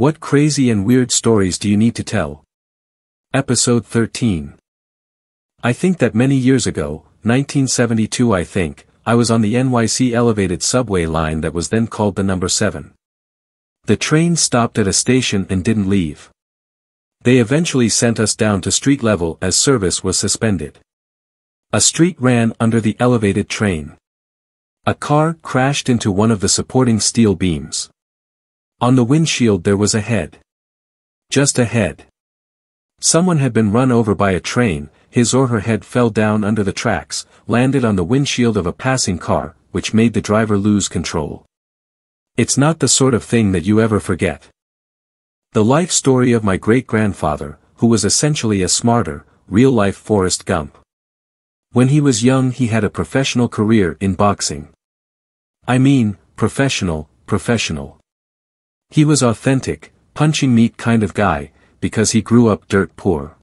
What crazy and weird stories do you need to tell? Episode 13. I think that many years ago, 1972 I think, I was on the NYC elevated subway line that was then called the number 7. The train stopped at a station and didn't leave. They eventually sent us down to street level as service was suspended. A street ran under the elevated train. A car crashed into one of the supporting steel beams. On the windshield there was a head. Just a head. Someone had been run over by a train, his or her head fell down under the tracks, landed on the windshield of a passing car, which made the driver lose control. It's not the sort of thing that you ever forget. The life story of my great-grandfather, who was essentially a smarter, real-life Forrest Gump. When he was young he had a professional career in boxing. I mean, professional. He was authentic, punching meat kind of guy, because he grew up dirt poor.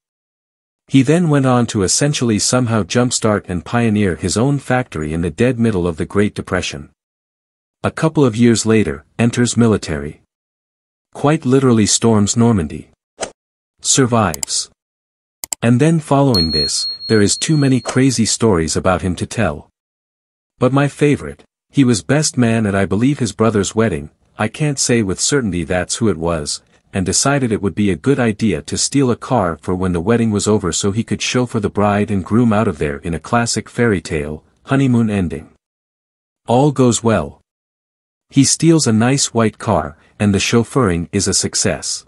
He then went on to essentially somehow jumpstart and pioneer his own factory in the dead middle of the Great Depression. A couple of years later, enters military. Quite literally storms Normandy. Survives. And then following this, there is too many crazy stories about him to tell. But my favorite, he was best man at I believe his brother's wedding, I can't say with certainty that's who it was, and decided it would be a good idea to steal a car for when the wedding was over so he could chauffeur the bride and groom out of there in a classic fairy tale, honeymoon ending. All goes well. He steals a nice white car, and the chauffeuring is a success.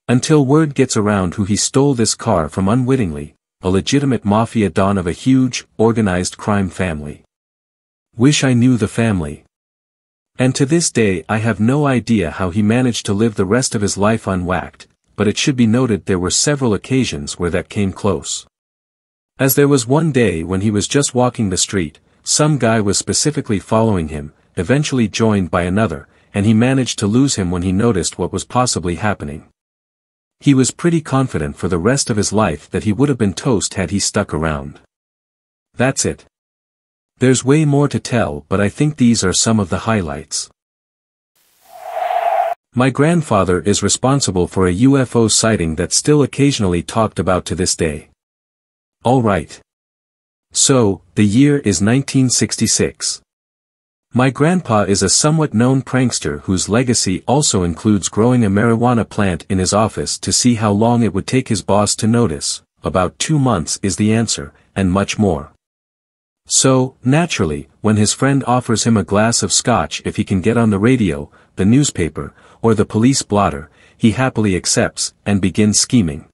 Until word gets around who he stole this car from unwittingly, a legitimate mafia don of a huge, organized crime family. Wish I knew the family. And to this day I have no idea how he managed to live the rest of his life unwhacked, but it should be noted there were several occasions where that came close. As there was one day when he was just walking the street, some guy was specifically following him, eventually joined by another, and he managed to lose him when he noticed what was possibly happening. He was pretty confident for the rest of his life that he would have been toast had he stuck around. That's it. There's way more to tell, but I think these are some of the highlights. My grandfather is responsible for a UFO sighting that's still occasionally talked about to this day. Alright. So, the year is 1966. My grandpa is a somewhat known prankster whose legacy also includes growing a marijuana plant in his office to see how long it would take his boss to notice. About 2 months is the answer, and much more. So, naturally, when his friend offers him a glass of scotch if he can get on the radio, the newspaper, or the police blotter, he happily accepts, and begins scheming.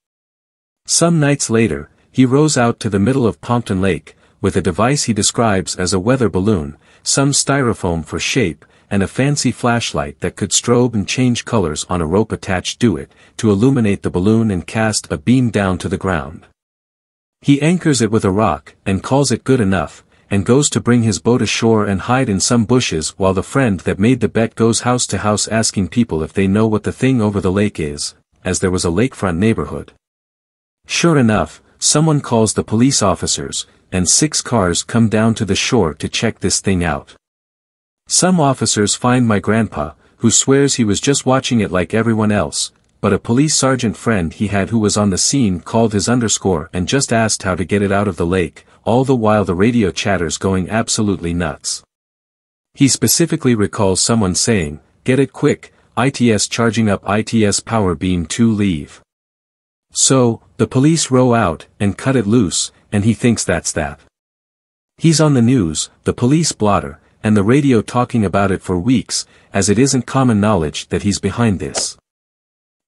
Some nights later, he rows out to the middle of Pompton Lake, with a device he describes as a weather balloon, some styrofoam for shape, and a fancy flashlight that could strobe and change colors on a rope attached to it, to illuminate the balloon and cast a beam down to the ground. He anchors it with a rock, and calls it good enough, and goes to bring his boat ashore and hide in some bushes while the friend that made the bet goes house to house asking people if they know what the thing over the lake is, as there was a lakefront neighborhood. Sure enough, someone calls the police officers, and 6 cars come down to the shore to check this thing out. Some officers find my grandpa, who swears he was just watching it like everyone else, but a police sergeant friend he had who was on the scene called his underscore and just asked how to get it out of the lake, all the while the radio chatter's going absolutely nuts. He specifically recalls someone saying, "Get it quick, ITS charging up ITS power beam to leave." So, the police row out, and cut it loose, and he thinks that's that. He's on the news, the police blotter, and the radio talking about it for weeks, as it isn't common knowledge that he's behind this.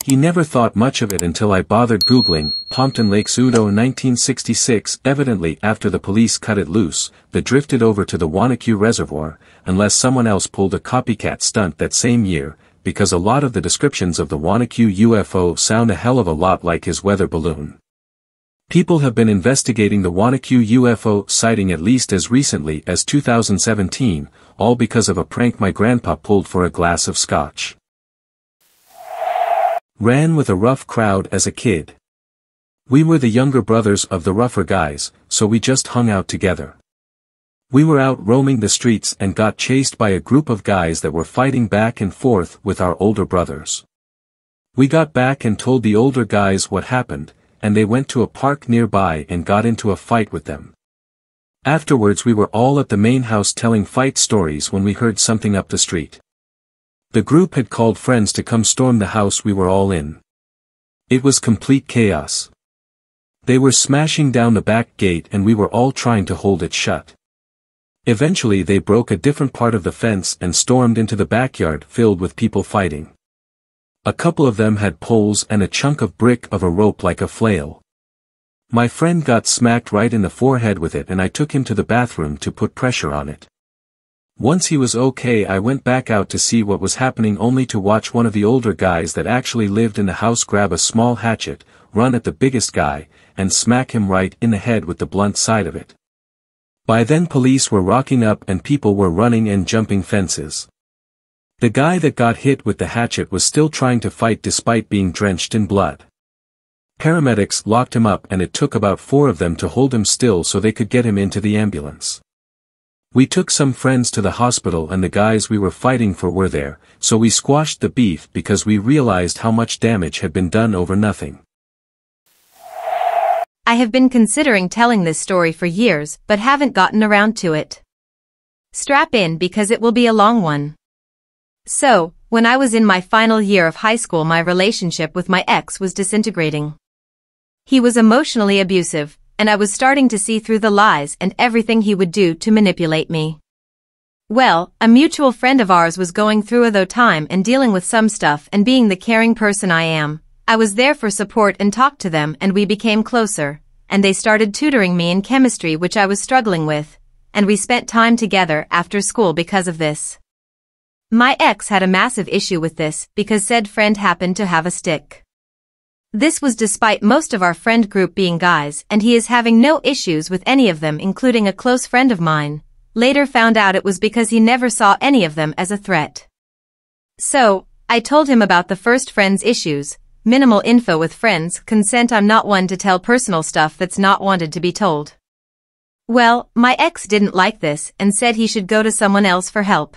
He never thought much of it until I bothered Googling, Pompton Lake Pseudo 1966. Evidently after the police cut it loose, they drifted over to the Wanacue Reservoir, unless someone else pulled a copycat stunt that same year, because a lot of the descriptions of the Wanacue UFO sound a hell of a lot like his weather balloon. People have been investigating the Wanacue UFO sighting at least as recently as 2017, all because of a prank my grandpa pulled for a glass of scotch. Ran with a rough crowd as a kid. We were the younger brothers of the rougher guys, so we just hung out together. We were out roaming the streets and got chased by a group of guys that were fighting back and forth with our older brothers. We got back and told the older guys what happened, and they went to a park nearby and got into a fight with them. Afterwards we were all at the main house telling fight stories when we heard something up the street. The group had called friends to come storm the house we were all in. It was complete chaos. They were smashing down the back gate and we were all trying to hold it shut. Eventually they broke a different part of the fence and stormed into the backyard filled with people fighting. A couple of them had poles and a chunk of brick of a rope like a flail. My friend got smacked right in the forehead with it and I took him to the bathroom to put pressure on it. Once he was okay, I went back out to see what was happening, only to watch one of the older guys that actually lived in the house grab a small hatchet, run at the biggest guy, and smack him right in the head with the blunt side of it. By then police were rocking up and people were running and jumping fences. The guy that got hit with the hatchet was still trying to fight despite being drenched in blood. Paramedics locked him up and it took about 4 of them to hold him still so they could get him into the ambulance. We took some friends to the hospital and the guys we were fighting for were there, so we squashed the beef because we realized how much damage had been done over nothing. I have been considering telling this story for years but haven't gotten around to it. Strap in because it will be a long one. So, when I was in my final year of high school, my relationship with my ex was disintegrating. He was emotionally abusive, and I was starting to see through the lies and everything he would do to manipulate me. Well, a mutual friend of ours was going through a though time and dealing with some stuff, and being the caring person I am, I was there for support and talked to them and we became closer, and they started tutoring me in chemistry which I was struggling with, and we spent time together after school because of this. My ex had a massive issue with this because said friend happened to have a stick. This was despite most of our friend group being guys, and he is having no issues with any of them, including a close friend of mine. Later found out it was because he never saw any of them as a threat. So, I told him about the first friend's issues. Minimal info with friends, consent. I'm not one to tell personal stuff that's not wanted to be told. Well, my ex didn't like this and said he should go to someone else for help.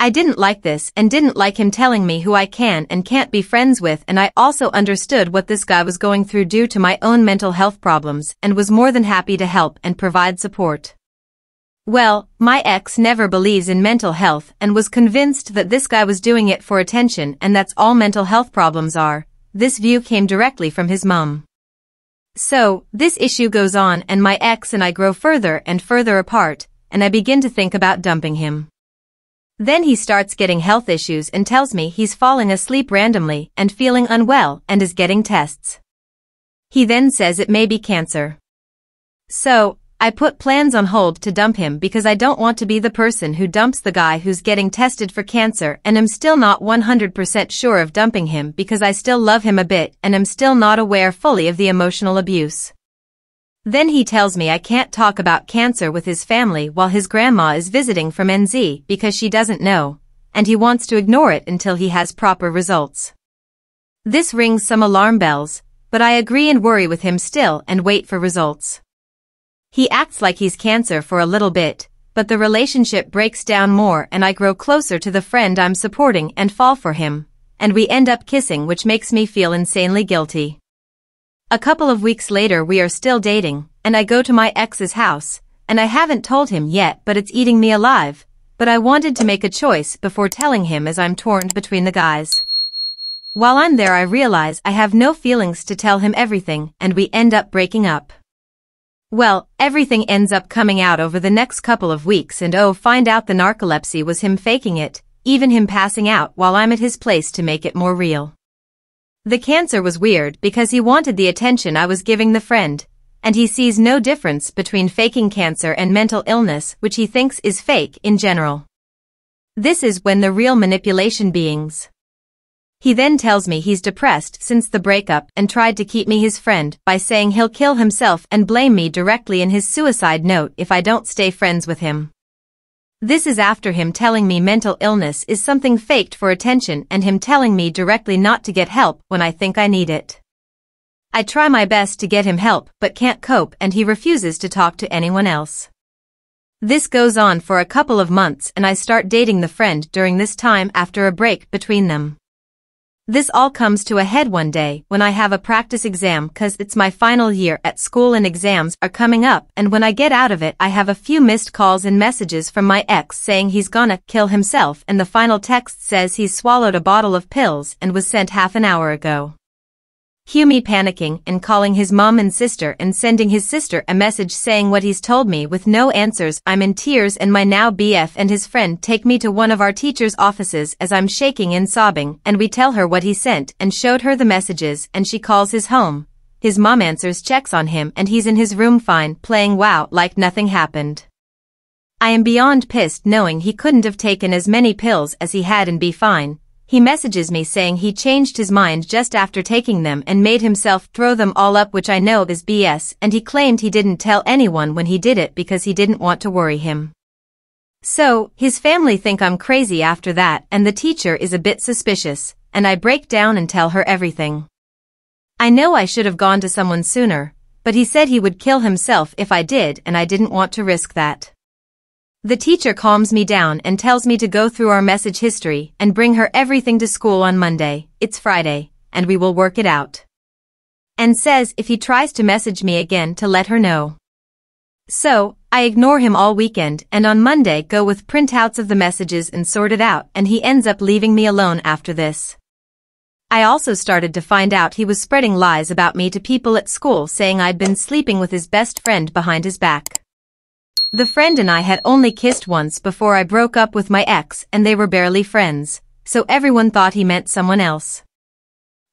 I didn't like this and didn't like him telling me who I can and can't be friends with, and I also understood what this guy was going through due to my own mental health problems and was more than happy to help and provide support. Well, my ex never believes in mental health and was convinced that this guy was doing it for attention, and that's all mental health problems are. This view came directly from his mom. So, this issue goes on and my ex and I grow further and further apart, and I begin to think about dumping him. Then he starts getting health issues and tells me he's falling asleep randomly and feeling unwell and is getting tests. He then says it may be cancer. So, I put plans on hold to dump him because I don't want to be the person who dumps the guy who's getting tested for cancer, and I'm still not 100% sure of dumping him because I still love him a bit and I'm still not aware fully of the emotional abuse. Then he tells me I can't talk about cancer with his family while his grandma is visiting from NZ because she doesn't know, and he wants to ignore it until he has proper results. This rings some alarm bells, but I agree and worry with him still and wait for results. He acts like he's cancer for a little bit, but the relationship breaks down more and I grow closer to the friend I'm supporting and fall for him, and we end up kissing, which makes me feel insanely guilty. A couple of weeks later we are still dating, and I go to my ex's house, and I haven't told him yet but it's eating me alive, but I wanted to make a choice before telling him as I'm torn between the guys. While I'm there I realize I have no feelings to tell him everything and we end up breaking up. Well, everything ends up coming out over the next couple of weeks, and find out the narcolepsy was him faking it, even him passing out while I'm at his place to make it more real. The cancer was weird because he wanted the attention I was giving the friend, and he sees no difference between faking cancer and mental illness, which he thinks is fake in general. This is when the real manipulation begins. He then tells me he's depressed since the breakup and tried to keep me his friend by saying he'll kill himself and blame me directly in his suicide note if I don't stay friends with him. This is after him telling me mental illness is something faked for attention and him telling me directly not to get help when I think I need it. I try my best to get him help but can't cope, and he refuses to talk to anyone else. This goes on for a couple of months and I start dating the friend during this time after a break between them. This all comes to a head one day when I have a practice exam 'cause it's my final year at school and exams are coming up, and when I get out of it I have a few missed calls and messages from my ex saying he's gonna kill himself, and the final text says he's swallowed a bottle of pills and was sent half an hour ago. Cue me panicking and calling his mom and sister and sending his sister a message saying what he's told me with no answers. I'm in tears and my now BF and his friend take me to one of our teacher's offices as I'm shaking and sobbing, and we tell her what he sent and showed her the messages, and she calls his home. His mom answers, checks on him, and he's in his room fine, playing WoW like nothing happened. I am beyond pissed knowing he couldn't have taken as many pills as he had and be fine. He messages me saying he changed his mind just after taking them and made himself throw them all up, which I know is BS, and he claimed he didn't tell anyone when he did it because he didn't want to worry him. So, his family think I'm crazy after that, and the teacher is a bit suspicious, and I break down and tell her everything. I know I should have gone to someone sooner, but he said he would kill himself if I did, and I didn't want to risk that. The teacher calms me down and tells me to go through our message history and bring her everything to school on Monday. It's Friday, and we will work it out. And says if he tries to message me again to let her know. So, I ignore him all weekend and on Monday go with printouts of the messages and sort it out, and he ends up leaving me alone after this. I also started to find out he was spreading lies about me to people at school, saying I'd been sleeping with his best friend behind his back. The friend and I had only kissed once before I broke up with my ex, and they were barely friends, so everyone thought he meant someone else.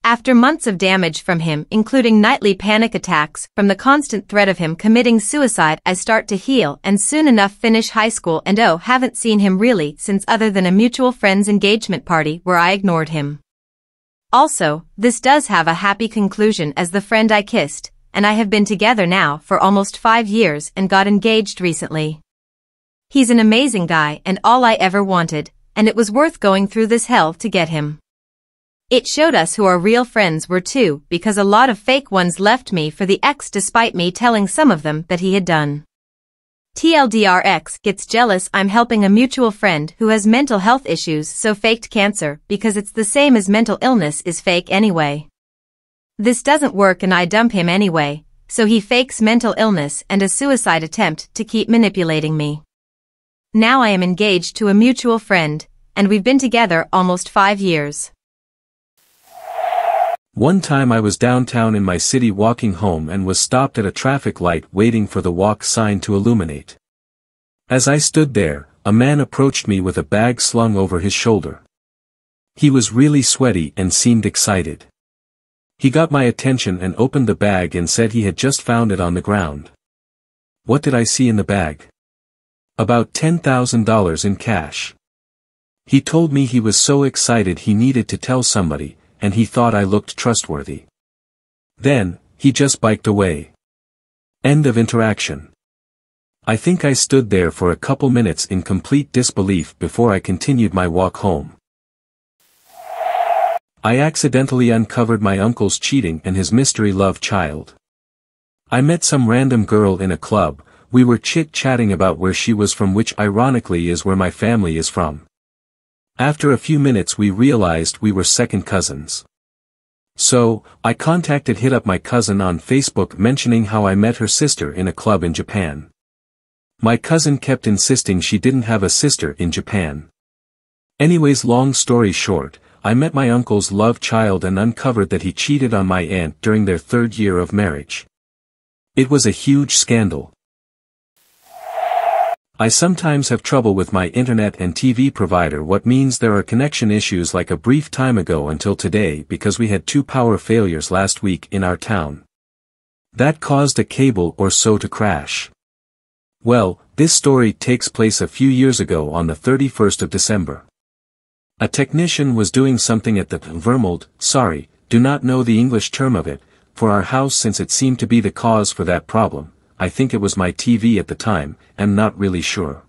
After months of damage from him, including nightly panic attacks from the constant threat of him committing suicide, I start to heal and soon enough finish high school, and haven't seen him really since, other than a mutual friend's engagement party where I ignored him. Also, this does have a happy conclusion as the friend I kissed, and I have been together now for almost 5 years and got engaged recently. He's an amazing guy and all I ever wanted, and it was worth going through this hell to get him. It showed us who our real friends were too, because a lot of fake ones left me for the ex despite me telling some of them that he had done. TLDR gets jealous I'm helping a mutual friend who has mental health issues, so faked cancer, because it's the same as mental illness is fake anyway. This doesn't work and I dump him anyway, so he fakes mental illness and a suicide attempt to keep manipulating me. Now I am engaged to a mutual friend, and we've been together almost 5 years. One time I was downtown in my city walking home and was stopped at a traffic light waiting for the walk sign to illuminate. As I stood there, a man approached me with a bag slung over his shoulder. He was really sweaty and seemed excited. He got my attention and opened the bag and said he had just found it on the ground. What did I see in the bag? About $10,000 in cash. He told me he was so excited he needed to tell somebody, and he thought I looked trustworthy. Then, he just biked away. End of interaction. I think I stood there for a couple minutes in complete disbelief before I continued my walk home. I accidentally uncovered my uncle's cheating and his mystery love child. I met some random girl in a club. We were chit-chatting about where she was from, which ironically is where my family is from. After a few minutes we realized we were second cousins. So, I hit up my cousin on Facebook mentioning how I met her sister in a club in Japan. My cousin kept insisting she didn't have a sister in Japan. Anyways, long story short, I met my uncle's love child and uncovered that he cheated on my aunt during their 3rd year of marriage. It was a huge scandal. I sometimes have trouble with my internet and TV provider, what means there are connection issues like a brief time ago until today because we had 2 power failures last week in our town. That caused a cable or so to crash. Well, this story takes place a few years ago on the 31st of December. A technician was doing something at the Vermold, do not know the English term of it, for our house since it seemed to be the cause for that problem. I think it was my TV at the time, am not really sure.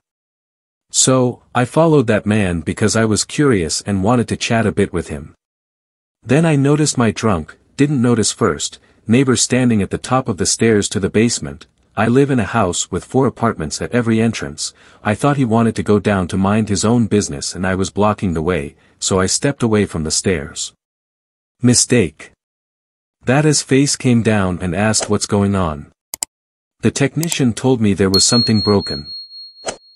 So, I followed that man because I was curious and wanted to chat a bit with him. Then I noticed my didn't notice first, neighbor standing at the top of the stairs to the basement. I live in a house with 4 apartments at every entrance. I thought he wanted to go down to mind his own business and I was blocking the way, so I stepped away from the stairs. Mistake. That face came down and asked what's going on. The technician told me there was something broken.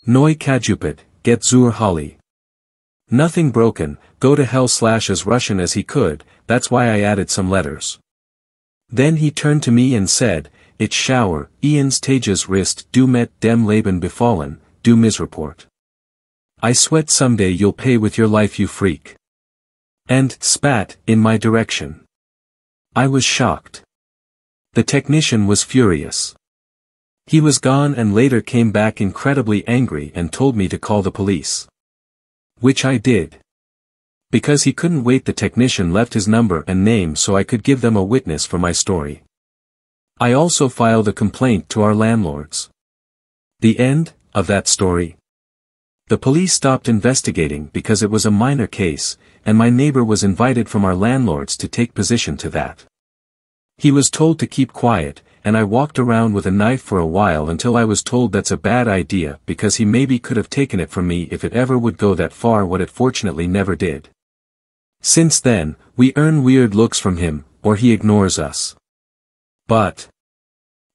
Noi kajupit, get zur Holly. Nothing broken, go to hell as Russian as he could, that's why I added some letters. Then he turned to me and said, it's shower, Ian's Tage's wrist du met dem Leben befallen, du misreport. I sweat someday you'll pay with your life you freak. And spat in my direction. I was shocked. The technician was furious. He was gone and later came back incredibly angry and told me to call the police. Which I did. Because he couldn't wait, the technician left his number and name so I could give them a witness for my story. I also filed a complaint to our landlords. The end of that story. The police stopped investigating because it was a minor case, and my neighbor was invited from our landlords to take position to that. He was told to keep quiet, and I walked around with a knife for a while until I was told that's a bad idea because he maybe could have taken it from me if it ever would go that far, what it fortunately never did. Since then, we earn weird looks from him, or he ignores us. But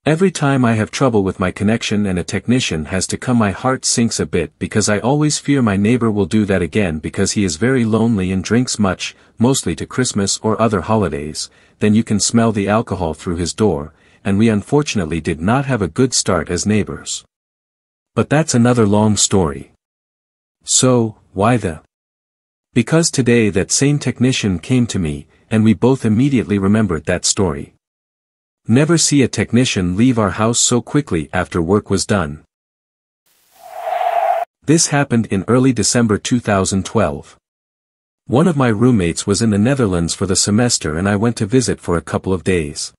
every time I have trouble with my connection and a technician has to come, my heart sinks a bit because I always fear my neighbor will do that again because he is very lonely and drinks much, mostly to Christmas or other holidays. Then you can smell the alcohol through his door, and we unfortunately did not have a good start as neighbors. But that's another long story. So, why the? Because today that same technician came to me, and we both immediately remembered that story. Never see a technician leave our house so quickly after work was done. This happened in early December 2012. One of my roommates was in the Netherlands for the semester and I went to visit for a couple of days.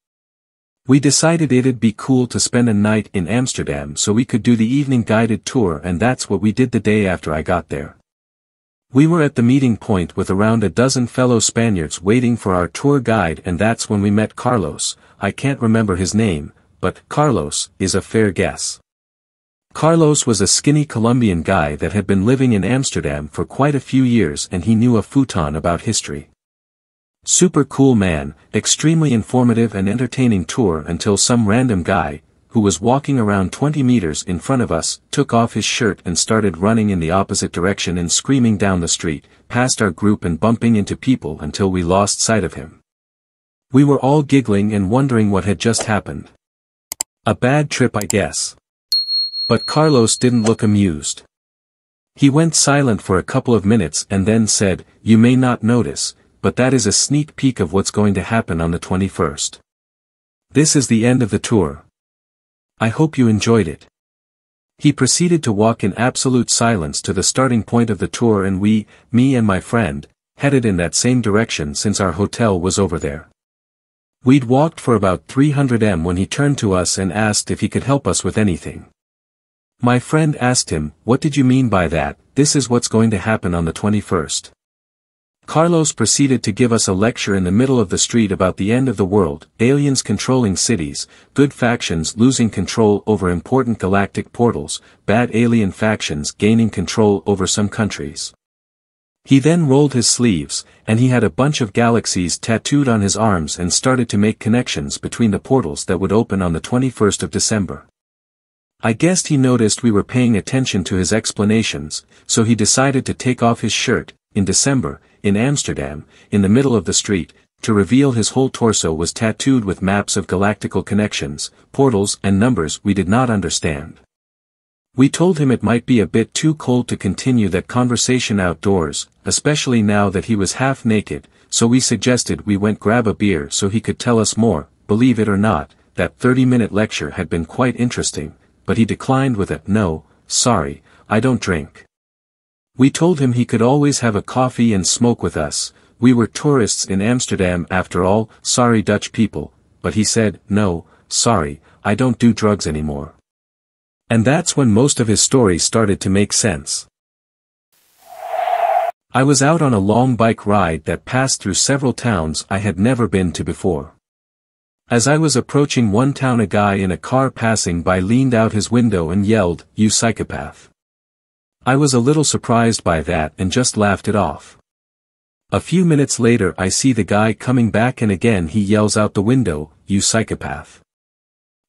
We decided it'd be cool to spend a night in Amsterdam so we could do the evening guided tour, and that's what we did the day after I got there. We were at the meeting point with around a dozen fellow Spaniards waiting for our tour guide, and that's when we met Carlos. I can't remember his name, but Carlos is a fair guess. Carlos was a skinny Colombian guy that had been living in Amsterdam for quite a few years, and he knew a futon about history. Super cool man, extremely informative and entertaining tour until some random guy, who was walking around 20 meters in front of us, took off his shirt and started running in the opposite direction and screaming down the street, past our group and bumping into people until we lost sight of him. We were all giggling and wondering what had just happened. A bad trip, I guess. But Carlos didn't look amused. He went silent for a couple of minutes and then said, "You may not notice, but that is a sneak peek of what's going to happen on the 21st. This is the end of the tour. I hope you enjoyed it." He proceeded to walk in absolute silence to the starting point of the tour, and we, me and my friend, headed in that same direction since our hotel was over there. We'd walked for about 300 m when he turned to us and asked if he could help us with anything. My friend asked him, "What did you mean by that? This is what's going to happen on the 21st. Carlos proceeded to give us a lecture in the middle of the street about the end of the world, aliens controlling cities, good factions losing control over important galactic portals, bad alien factions gaining control over some countries. He then rolled his sleeves, and he had a bunch of galaxies tattooed on his arms and started to make connections between the portals that would open on the 21st of December. I guessed he noticed we were paying attention to his explanations, so he decided to take off his shirt, in December, in Amsterdam, in the middle of the street, to reveal his whole torso was tattooed with maps of galactical connections, portals and numbers we did not understand. We told him it might be a bit too cold to continue that conversation outdoors, especially now that he was half naked, so we suggested we went grab a beer so he could tell us more. Believe it or not, that 30-minute lecture had been quite interesting, but he declined with a, "No, sorry, I don't drink." We told him he could always have a coffee and smoke with us, we were tourists in Amsterdam after all, sorry Dutch people, but he said, "No, sorry, I don't do drugs anymore." And that's when most of his story started to make sense. I was out on a long bike ride that passed through several towns I had never been to before. As I was approaching one town, a guy in a car passing by leaned out his window and yelled, "You psychopath." I was a little surprised by that and just laughed it off. A few minutes later I see the guy coming back and again he yells out the window, "You psychopath."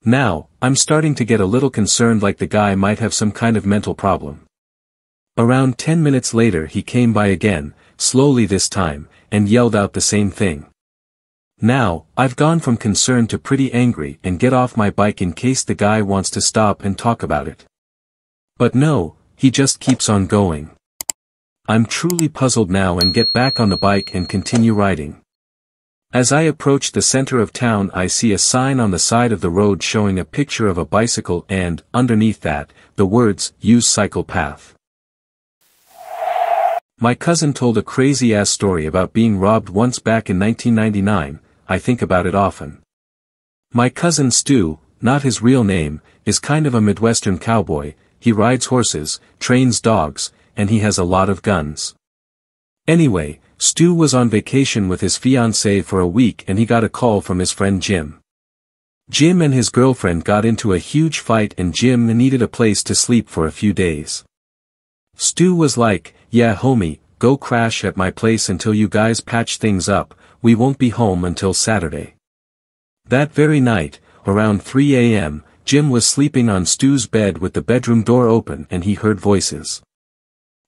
Now, I'm starting to get a little concerned like the guy might have some kind of mental problem. Around 10 minutes later he came by again, slowly this time, and yelled out the same thing. Now, I've gone from concerned to pretty angry and get off my bike in case the guy wants to stop and talk about it. But no, he just keeps on going. I'm truly puzzled now and get back on the bike and continue riding. As I approach the center of town I see a sign on the side of the road showing a picture of a bicycle and, underneath that, the words, "Use cycle path." My cousin told a crazy-ass story about being robbed once back in 1999, I think about it often. My cousin Stu, not his real name, is kind of a Midwestern cowboy, he rides horses, trains dogs, and he has a lot of guns. Anyway, Stu was on vacation with his fiancée for a week and he got a call from his friend Jim. Jim and his girlfriend got into a huge fight and Jim needed a place to sleep for a few days. Stu was like, "Yeah homie, go crash at my place until you guys patch things up, we won't be home until Saturday." That very night, around 3 a.m., Jim was sleeping on Stu's bed with the bedroom door open and he heard voices.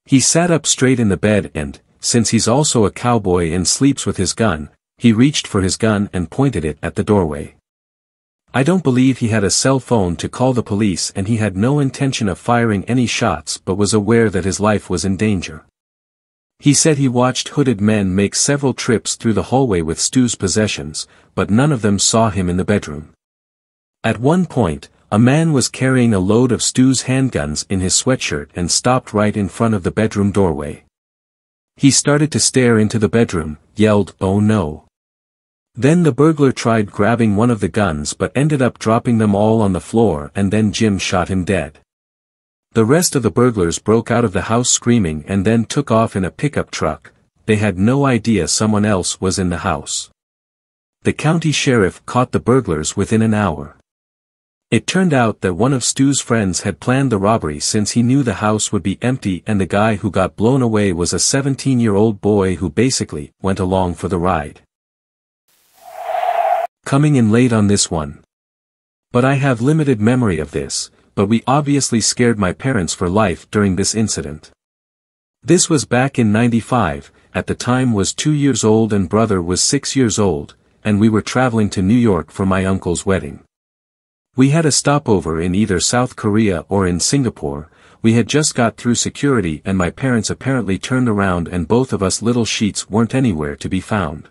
He sat up straight in the bed and, since he's also a cowboy and sleeps with his gun, he reached for his gun and pointed it at the doorway. I don't believe he had a cell phone to call the police and he had no intention of firing any shots but was aware that his life was in danger. He said he watched hooded men make several trips through the hallway with Stu's possessions, but none of them saw him in the bedroom. At one point, a man was carrying a load of Stu's handguns in his sweatshirt and stopped right in front of the bedroom doorway. He started to stare into the bedroom, yelled, "Oh no." Then the burglar tried grabbing one of the guns but ended up dropping them all on the floor and then Jim shot him dead. The rest of the burglars broke out of the house screaming and then took off in a pickup truck, they had no idea someone else was in the house. The county sheriff caught the burglars within an hour. It turned out that one of Stu's friends had planned the robbery since he knew the house would be empty and the guy who got blown away was a 17-year-old boy who basically went along for the ride. Coming in late on this one. But I have limited memory of this, but we obviously scared my parents for life during this incident. This was back in '95, at the time was 2 years old and brother was 6 years old, and we were traveling to New York for my uncle's wedding. We had a stopover in either South Korea or in Singapore, we had just got through security and my parents apparently turned around and both of us little sheets weren't anywhere to be found.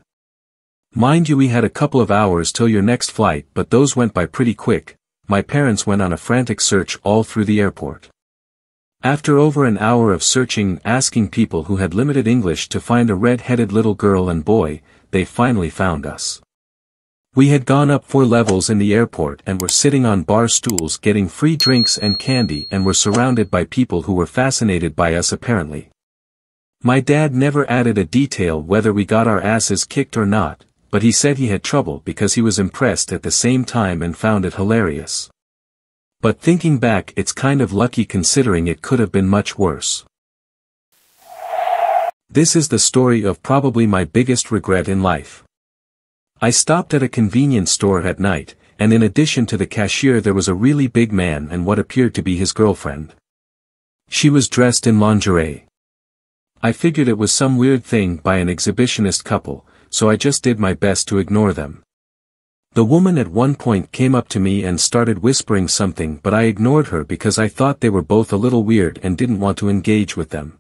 Mind you we had a couple of hours till your next flight but those went by pretty quick, my parents went on a frantic search all through the airport. After over an hour of searching asking people who had limited English to find a red-headed little girl and boy, they finally found us. We had gone up 4 levels in the airport and were sitting on bar stools getting free drinks and candy and were surrounded by people who were fascinated by us apparently. My dad never added a detail whether we got our asses kicked or not, but he said he had trouble because he was impressed at the same time and found it hilarious. But thinking back it's kind of lucky considering it could have been much worse. This is the story of probably my biggest regret in life. I stopped at a convenience store at night, and in addition to the cashier there was a really big man and what appeared to be his girlfriend. She was dressed in lingerie. I figured it was some weird thing by an exhibitionist couple, so I just did my best to ignore them. The woman at one point came up to me and started whispering something but I ignored her because I thought they were both a little weird and didn't want to engage with them.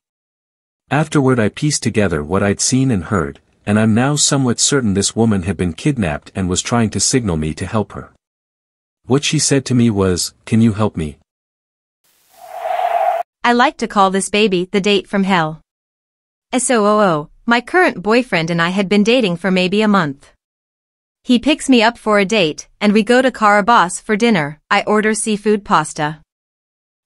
Afterward I pieced together what I'd seen and heard, and I'm now somewhat certain this woman had been kidnapped and was trying to signal me to help her. What she said to me was, "Can you help me?" I like to call this baby the date from hell. SOOO, my current boyfriend and I had been dating for maybe a month. He picks me up for a date, and we go to Carabas for dinner. I order seafood pasta.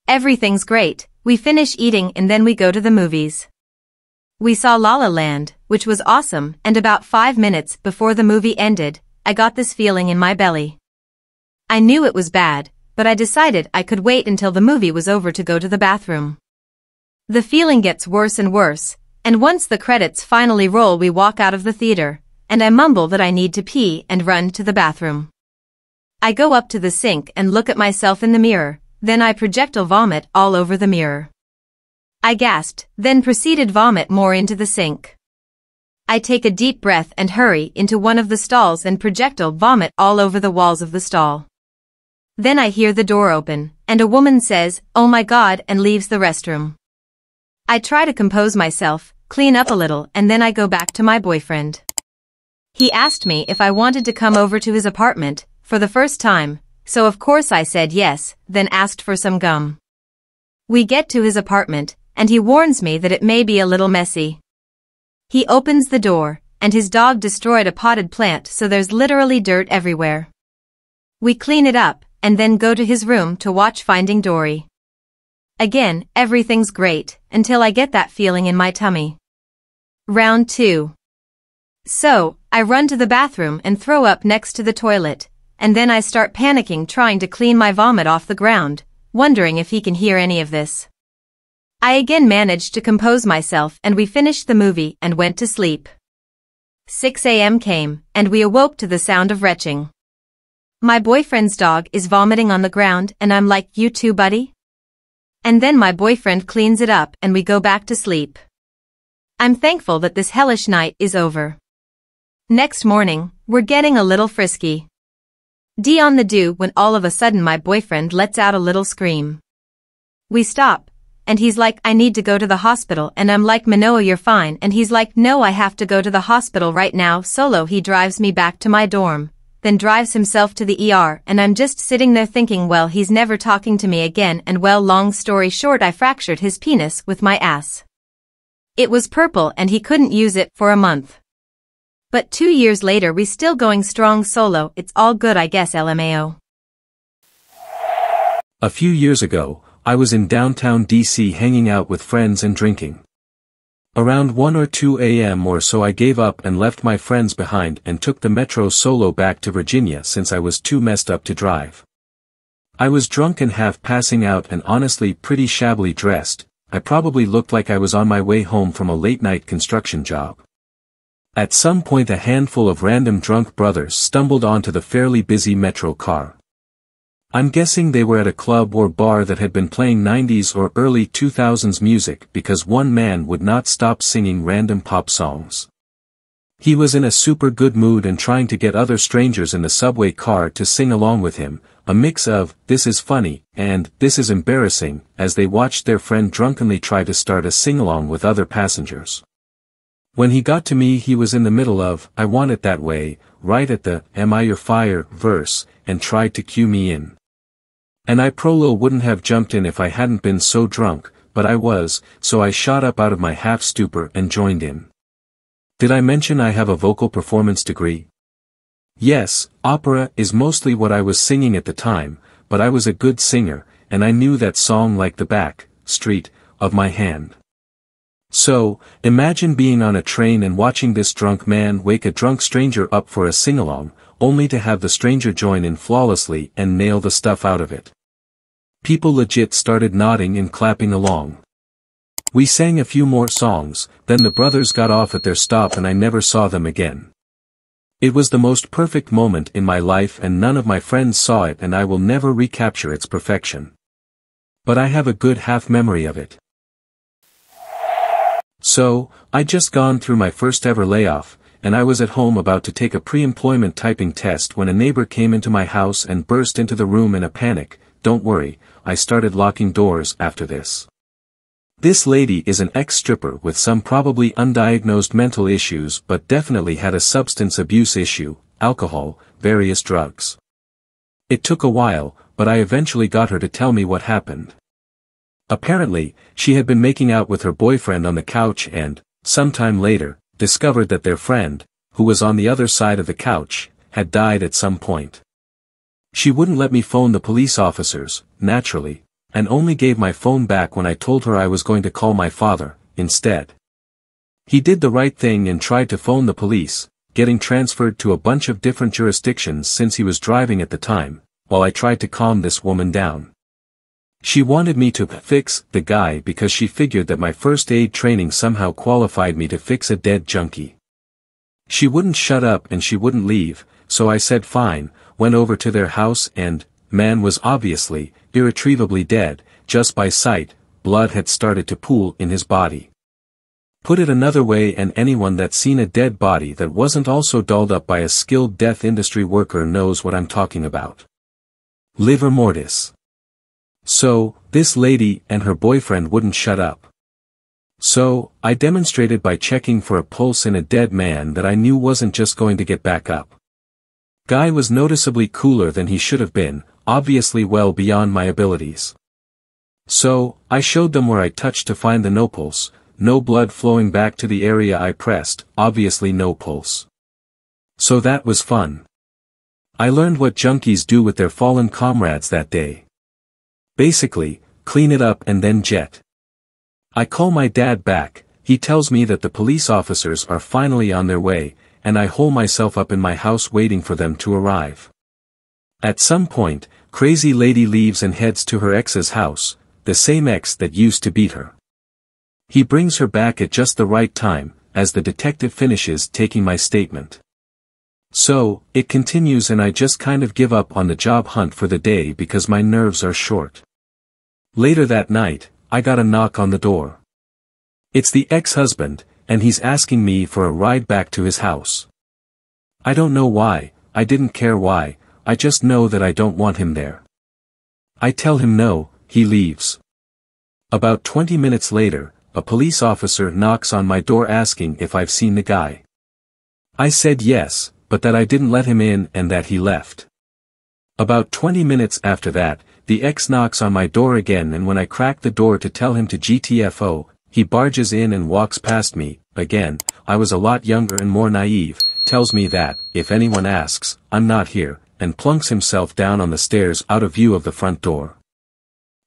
Everything's great, we finish eating and then we go to the movies. We saw La La Land, which was awesome, and about 5 minutes before the movie ended, I got this feeling in my belly. I knew it was bad, but I decided I could wait until the movie was over to go to the bathroom. The feeling gets worse and worse, And once the credits finally roll, we walk out of the theater, and I mumble that I need to pee and run to the bathroom. I go up to the sink and look at myself in the mirror, then I projectile vomit all over the mirror. I gasped, then proceeded vomit more into the sink. I take a deep breath and hurry into one of the stalls and projectile vomit all over the walls of the stall. Then I hear the door open, and a woman says, "Oh my God," and leaves the restroom. I try to compose myself, clean up a little, and then I go back to my boyfriend. He asked me if I wanted to come over to his apartment, for the first time, so of course I said yes, then asked for some gum. We get to his apartment, and he warns me that it may be a little messy. He opens the door, and his dog destroyed a potted plant, so there's literally dirt everywhere. We clean it up, and then go to his room to watch Finding Dory. Again, everything's great, until I get that feeling in my tummy. Round 2. So, I run to the bathroom and throw up next to the toilet, and then I start panicking, trying to clean my vomit off the ground, wondering if he can hear any of this. I again managed to compose myself, and we finished the movie and went to sleep. 6 a.m. came, and we awoke to the sound of retching. My boyfriend's dog is vomiting on the ground, and I'm like, "You too, buddy?" And then my boyfriend cleans it up and we go back to sleep. I'm thankful that this hellish night is over. Next morning, we're getting a little frisky. D on the do when all of a sudden my boyfriend lets out a little scream. We stop, and he's like, "I need to go to the hospital," and I'm like, "Manoa, you're fine," and he's like, "No, I have to go to the hospital right now." Solo he drives me back to my dorm, then drives himself to the ER, and I'm just sitting there thinking, well, he's never talking to me again, and well, long story short, I fractured his penis with my ass. It was purple and he couldn't use it for a month. But 2 years later we still going strong. Solo, it's all good, I guess. LMAO. A few years ago, I was in downtown DC hanging out with friends and drinking. Around 1 or 2 a.m. or so I gave up and left my friends behind and took the metro solo back to Virginia since I was too messed up to drive. I was drunk and half passing out and honestly pretty shabbily dressed. I probably looked like I was on my way home from a late-night construction job. At some point a handful of random drunk brothers stumbled onto the fairly busy metro car. I'm guessing they were at a club or bar that had been playing 90s or early 2000s music because one man would not stop singing random pop songs. He was in a super good mood and trying to get other strangers in the subway car to sing along with him, a mix of, "This is funny," and, "This is embarrassing," as they watched their friend drunkenly try to start a sing-along with other passengers. When he got to me he was in the middle of, "I Want It That Way," right at the, "Am I Your Fire" verse, and tried to cue me in. And I prolo wouldn't have jumped in if I hadn't been so drunk, but I was, so I shot up out of my half-stupor and joined in. Did I mention I have a vocal performance degree? Yes, opera is mostly what I was singing at the time, but I was a good singer, and I knew that song like the back street of my hand. So, imagine being on a train and watching this drunk man wake a drunk stranger up for a sing-along, only to have the stranger join in flawlessly and nail the stuff out of it. People legit started nodding and clapping along. We sang a few more songs, then the brothers got off at their stop and I never saw them again. It was the most perfect moment in my life and none of my friends saw it and I will never recapture its perfection. But I have a good half memory of it. So, I'd just gone through my first ever layoff, and I was at home about to take a pre-employment typing test when a neighbor came into my house and burst into the room in a panic. Don't worry, I started locking doors after this. This lady is an ex-stripper with some probably undiagnosed mental issues but definitely had a substance abuse issue, alcohol, various drugs. It took a while, but I eventually got her to tell me what happened. Apparently, she had been making out with her boyfriend on the couch and, sometime later, discovered that their friend, who was on the other side of the couch, had died at some point. She wouldn't let me phone the police officers, naturally, and only gave my phone back when I told her I was going to call my father, instead. He did the right thing and tried to phone the police, getting transferred to a bunch of different jurisdictions since he was driving at the time, while I tried to calm this woman down. She wanted me to fix the guy because she figured that my first aid training somehow qualified me to fix a dead junkie. She wouldn't shut up and she wouldn't leave, so I said fine, went over to their house and, man was obviously, irretrievably dead, just by sight, blood had started to pool in his body. Put it another way, and anyone that's seen a dead body that wasn't also dolled up by a skilled death industry worker knows what I'm talking about. Livor mortis. So, this lady and her boyfriend wouldn't shut up. So, I demonstrated by checking for a pulse in a dead man that I knew wasn't just going to get back up. Guy was noticeably cooler than he should have been, obviously well beyond my abilities. So, I showed them where I touched to find the no pulse, no blood flowing back to the area I pressed, obviously no pulse. So that was fun. I learned what junkies do with their fallen comrades that day. Basically, clean it up and then jet. I call my dad back, he tells me that the police officers are finally on their way, and I hole myself up in my house waiting for them to arrive. At some point, crazy lady leaves and heads to her ex's house, the same ex that used to beat her. He brings her back at just the right time, as the detective finishes taking my statement. So, it continues and I just kind of give up on the job hunt for the day because my nerves are short. Later that night, I got a knock on the door. It's the ex-husband, and he's asking me for a ride back to his house. I don't know why, I didn't care why, I just know that I don't want him there. I tell him no, he leaves. About 20 minutes later, a police officer knocks on my door asking if I've seen the guy. I said yes, but that I didn't let him in and that he left. About 20 minutes after that, the ex knocks on my door again, and when I crack the door to tell him to GTFO, he barges in and walks past me. Again, I was a lot younger and more naive, tells me that, if anyone asks, I'm not here, and plunks himself down on the stairs out of view of the front door.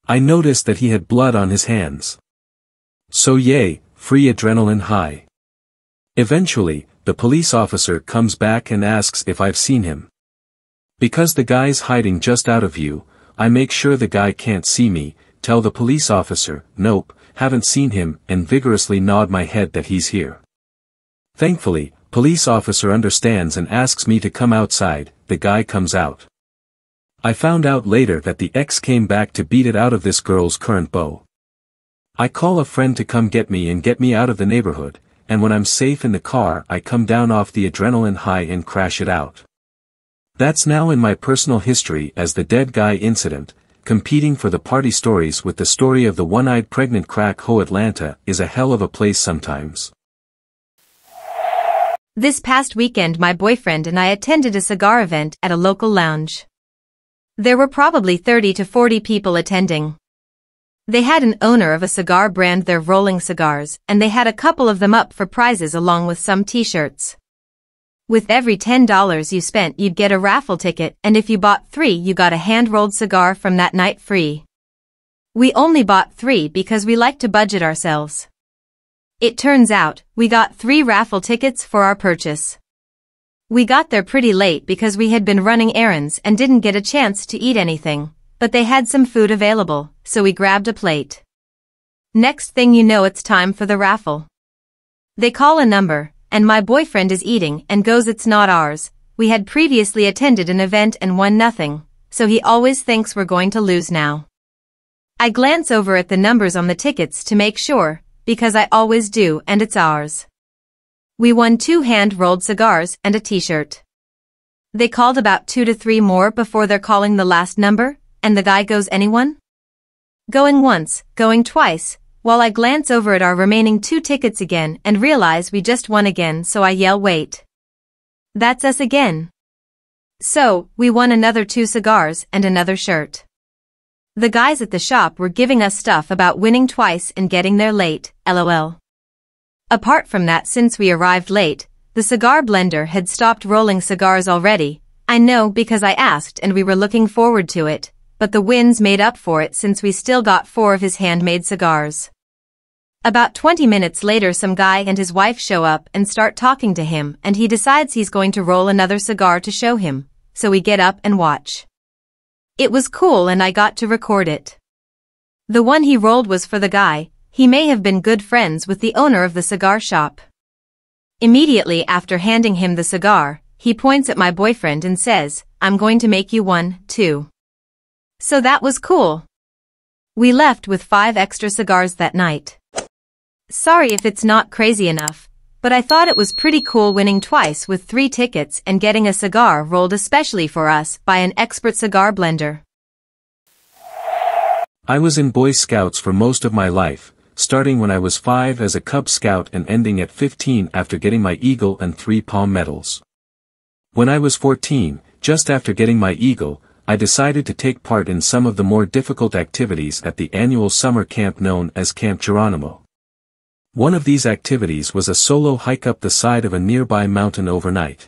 I noticed that he had blood on his hands. So yay, free adrenaline high. Eventually, the police officer comes back and asks if I've seen him. Because the guy's hiding just out of view, I make sure the guy can't see me, tell the police officer, nope, haven't seen him, and vigorously nod my head that he's here. Thankfully, police officer understands and asks me to come outside. The guy comes out. I found out later that the ex came back to beat it out of this girl's current beau. I call a friend to come get me out of the neighborhood, and when I'm safe in the car I come down off the adrenaline high and crash it out. That's now in my personal history as the dead guy incident. Competing for the party stories with the story of the one-eyed pregnant crack hoe. Atlanta is a hell of a place sometimes. This past weekend my boyfriend and I attended a cigar event at a local lounge. There were probably 30 to 40 people attending. They had an owner of a cigar brand their rolling cigars, and they had a couple of them up for prizes along with some t-shirts. With every $10 you spent you'd get a raffle ticket, and if you bought 3 you got a hand-rolled cigar from that night free. We only bought 3 because we like to budget ourselves. It turns out, we got 3 raffle tickets for our purchase. We got there pretty late because we had been running errands and didn't get a chance to eat anything, but they had some food available, so we grabbed a plate. Next thing you know it's time for the raffle. They call a number, and my boyfriend is eating and goes, "It's not ours, we had previously attended an event and won nothing, so he always thinks we're going to lose now." I glance over at the numbers on the tickets to make sure, because I always do, and it's ours. We won 2 hand-rolled cigars and a t-shirt. They called about 2 to 3 more before they're calling the last number, and the guy goes, "Anyone?" Going once, going twice, while I glance over at our remaining 2 tickets again and realize we just won again, so I yell, "Wait. That's us again." So, we won another 2 cigars and another shirt. The guys at the shop were giving us stuff about winning twice and getting there late, lol. Apart from that, since we arrived late, the cigar blender had stopped rolling cigars already. I know because I asked and we were looking forward to it, but the wins made up for it since we still got 4 of his handmade cigars. About 20 minutes later some guy and his wife show up and start talking to him, and he decides he's going to roll another cigar to show him, so we get up and watch. It was cool and I got to record it. The one he rolled was for the guy. He may have been good friends with the owner of the cigar shop. Immediately after handing him the cigar, he points at my boyfriend and says, "I'm going to make you one, too." So that was cool. We left with 5 extra cigars that night. Sorry if it's not crazy enough, but I thought it was pretty cool winning twice with 3 tickets and getting a cigar rolled especially for us by an expert cigar blender. I was in Boy Scouts for most of my life, starting when I was 5 as a Cub Scout and ending at 15 after getting my Eagle and 3 Palm medals. When I was 14, just after getting my Eagle, I decided to take part in some of the more difficult activities at the annual summer camp known as Camp Geronimo. One of these activities was a solo hike up the side of a nearby mountain overnight.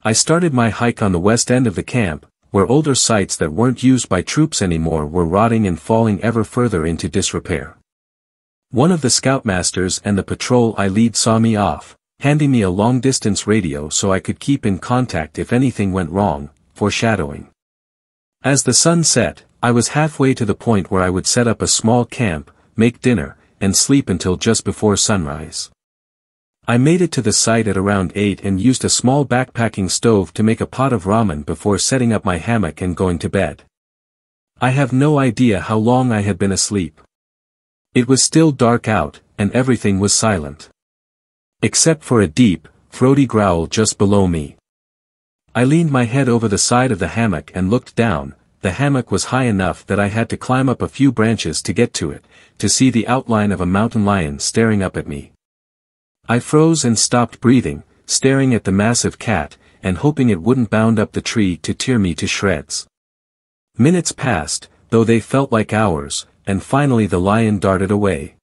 I started my hike on the west end of the camp, where older sites that weren't used by troops anymore were rotting and falling ever further into disrepair. One of the scoutmasters and the patrol I lead saw me off, handing me a long-distance radio so I could keep in contact if anything went wrong, foreshadowing. As the sun set, I was halfway to the point where I would set up a small camp, make dinner, and sleep until just before sunrise. I made it to the site at around 8 and used a small backpacking stove to make a pot of ramen before setting up my hammock and going to bed. I have no idea how long I had been asleep. It was still dark out, and everything was silent. Except for a deep, throaty growl just below me. I leaned my head over the side of the hammock and looked down. The hammock was high enough that I had to climb up a few branches to get to it, to see the outline of a mountain lion staring up at me. I froze and stopped breathing, staring at the massive cat, and hoping it wouldn't bound up the tree to tear me to shreds. Minutes passed, though they felt like hours, and finally the lion darted away.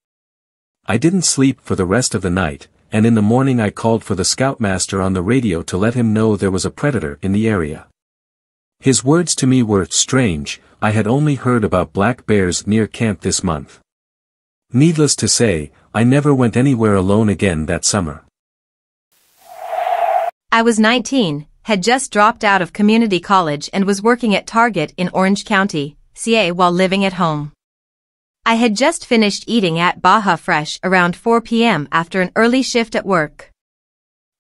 I didn't sleep for the rest of the night, and in the morning I called for the scoutmaster on the radio to let him know there was a predator in the area. His words to me were strange. I had only heard about black bears near camp this month. Needless to say, I never went anywhere alone again that summer. I was 19, had just dropped out of community college and was working at Target in Orange County, CA while living at home. I had just finished eating at Baja Fresh around 4 p.m. after an early shift at work.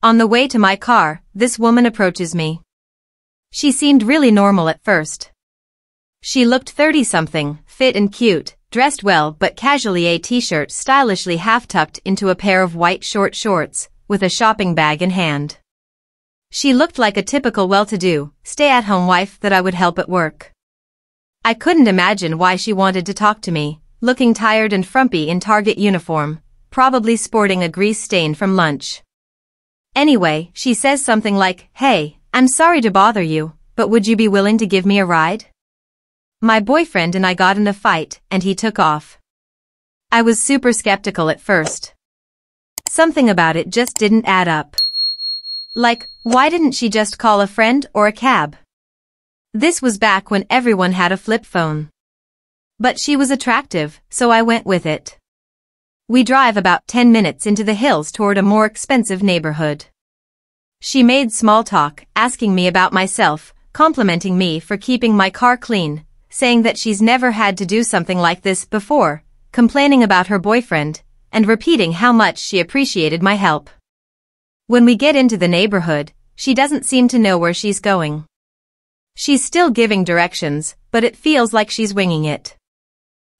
On the way to my car, this woman approaches me. She seemed really normal at first. She looked 30-something, fit and cute, dressed well but casually, a t-shirt stylishly half-tucked into a pair of white short shorts, with a shopping bag in hand. She looked like a typical well-to-do, stay-at-home wife that I would help at work. I couldn't imagine why she wanted to talk to me, looking tired and frumpy in Target uniform, probably sporting a grease stain from lunch. Anyway, she says something like, "Hey, I'm sorry to bother you, but would you be willing to give me a ride?" My boyfriend and I got in a fight, and he took off. I was super skeptical at first. Something about it just didn't add up. Like, why didn't she just call a friend or a cab? This was back when everyone had a flip phone. But she was attractive, so I went with it. We drive about 10 minutes into the hills toward a more expensive neighborhood. She made small talk, asking me about myself, complimenting me for keeping my car clean, saying that she's never had to do something like this before, complaining about her boyfriend, and repeating how much she appreciated my help. When we get into the neighborhood, she doesn't seem to know where she's going. She's still giving directions, but it feels like she's winging it.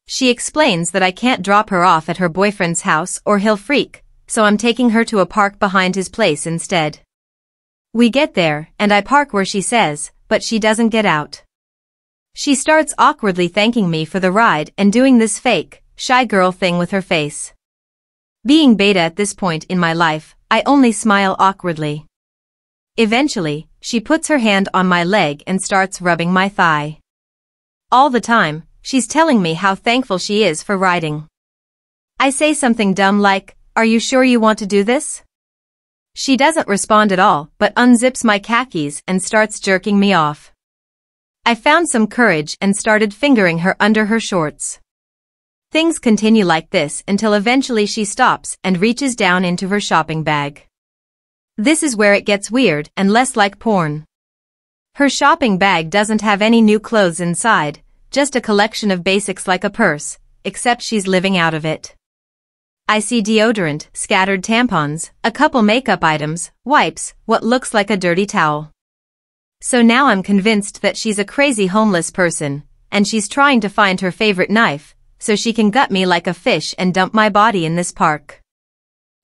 She explains that I can't drop her off at her boyfriend's house or he'll freak, so I'm taking her to a park behind his place instead. We get there, and I park where she says, but she doesn't get out. She starts awkwardly thanking me for the ride and doing this fake, shy girl thing with her face. Being beta at this point in my life, I only smile awkwardly. Eventually, she puts her hand on my leg and starts rubbing my thigh. All the time, she's telling me how thankful she is for riding. I say something dumb like, "Are you sure you want to do this?" She doesn't respond at all, but unzips my khakis and starts jerking me off. I found some courage and started fingering her under her shorts. Things continue like this until eventually she stops and reaches down into her shopping bag. This is where it gets weird and less like porn. Her shopping bag doesn't have any new clothes inside, just a collection of basics like a purse, except she's living out of it. I see deodorant, scattered tampons, a couple makeup items, wipes, what looks like a dirty towel. So now I'm convinced that she's a crazy homeless person, and she's trying to find her favorite knife, so she can gut me like a fish and dump my body in this park.